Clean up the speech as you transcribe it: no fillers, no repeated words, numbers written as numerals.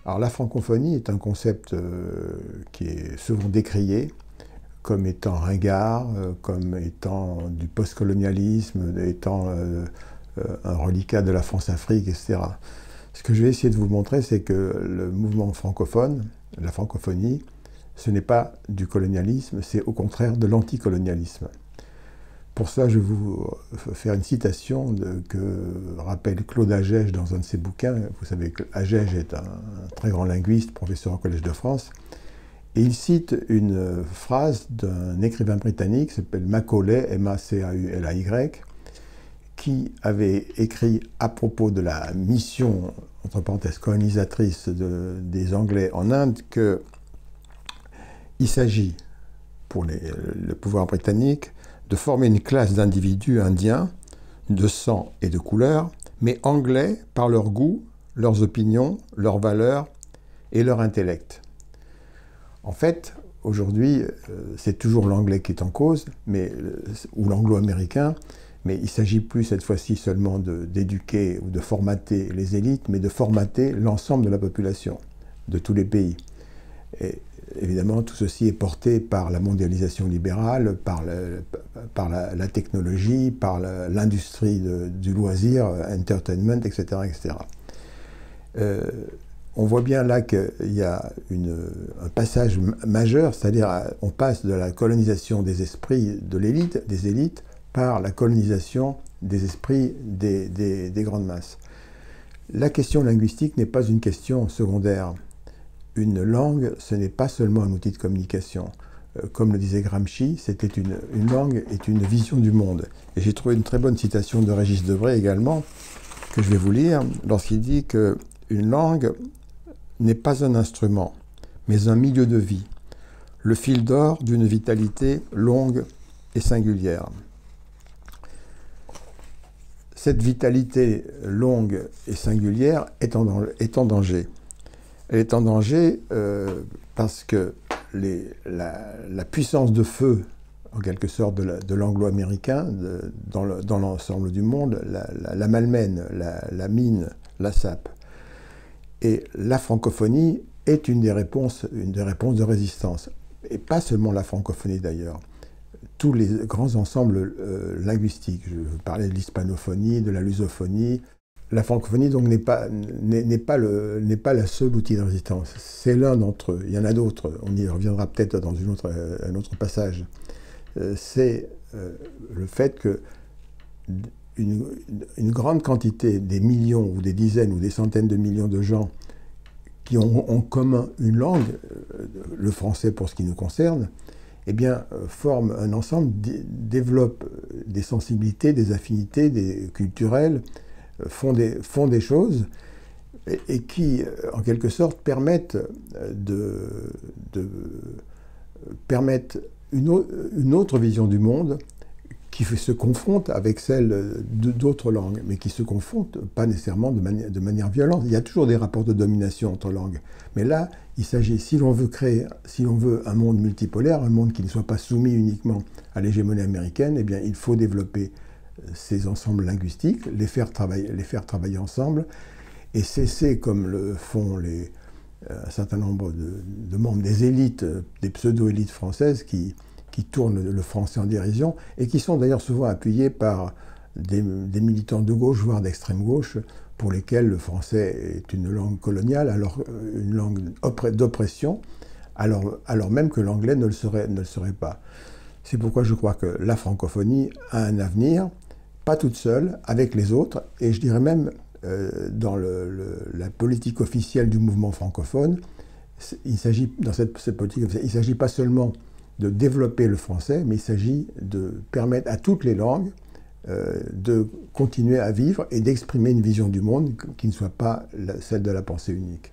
Alors la francophonie est un concept qui est souvent décrié comme étant ringard, comme étant du postcolonialisme, étant un reliquat de la France-Afrique, etc. Ce que je vais essayer de vous montrer, c'est que le mouvement francophone, la francophonie, ce n'est pas du colonialisme, c'est au contraire de l'anticolonialisme. Pour ça, je vais vous faire une citation que rappelle Claude Agege dans un de ses bouquins. Vous savez que Agege est un très grand linguiste, professeur au Collège de France. Et il cite une phrase d'un écrivain britannique qui s'appelle Macaulay, M-A-C-A-U-L-A-Y, qui avait écrit à propos de la mission, entre parenthèses, colonisatrice des Anglais en Inde, qu'il s'agit, pour le pouvoir britannique, de former une classe d'individus indiens, de sang et de couleur, mais anglais par leur goût, leurs opinions, leurs valeurs et leur intellect. En fait, aujourd'hui, c'est toujours l'anglais qui est en cause, ou l'anglo-américain, mais il ne s'agit plus cette fois-ci seulement d'éduquer ou de formater les élites, mais de formater l'ensemble de la population, de tous les pays. Et évidemment, tout ceci est porté par la mondialisation libérale, par la technologie, par l'industrie du loisir, entertainment, etc. etc. On voit bien là qu'il y a un passage majeur, c'est-à-dire on passe de la colonisation des esprits de l'élite, des élites, par la colonisation des esprits des grandes masses. La question linguistique n'est pas une question secondaire. Une langue, ce n'est pas seulement un outil de communication. Comme le disait Gramsci, une langue est une vision du monde. Et j'ai trouvé une très bonne citation de Régis Debray également, que je vais vous lire, lorsqu'il dit qu'une langue n'est pas un instrument, mais un milieu de vie, le fil d'or d'une vitalité longue et singulière. Cette vitalité longue et singulière est en danger. Elle est en danger parce que la puissance de feu, en quelque sorte, de l'anglo-américain dans l'ensemble du monde, la malmène, la mine, la sape. Et la francophonie est une des réponses de résistance. Et pas seulement la francophonie d'ailleurs. Tous les grands ensembles linguistiques. Je parlais de l'hispanophonie, de la lusophonie. La francophonie donc n'est pas la seule outil de résistance. C'est l'un d'entre eux. Il y en a d'autres. On y reviendra peut-être dans un autre passage. C'est le fait que une grande quantité, des millions ou des dizaines ou des centaines de millions de gens qui ont en commun une langue, le français pour ce qui nous concerne, eh bien, forment un ensemble, développent des sensibilités, des affinités culturelles, font des choses et qui, en quelque sorte, permettent une autre vision du monde qui se confronte avec celle d'autres langues, mais qui se confrontent pas nécessairement de manière violente. Il y a toujours des rapports de domination entre langues. Mais là, il s'agit, si l'on veut un monde multipolaire, un monde qui ne soit pas soumis uniquement à l'hégémonie américaine, eh bien, il faut développer ces ensembles linguistiques, les faire travailler ensemble, et cesser, comme le font un certain nombre de membres des élites, des pseudo-élites françaises qui tournent le français en dérision, et qui sont d'ailleurs souvent appuyés par des militants de gauche, voire d'extrême gauche, pour lesquels le français est une langue coloniale, alors une langue d'oppression, alors même que l'anglais ne le serait pas. C'est pourquoi je crois que la francophonie a un avenir, pas toute seule, avec les autres, et je dirais même dans la politique officielle du mouvement francophone, dans cette politique, il ne s'agit pas seulement de développer le français, mais il s'agit de permettre à toutes les langues de continuer à vivre et d'exprimer une vision du monde qui ne soit pas celle de la pensée unique.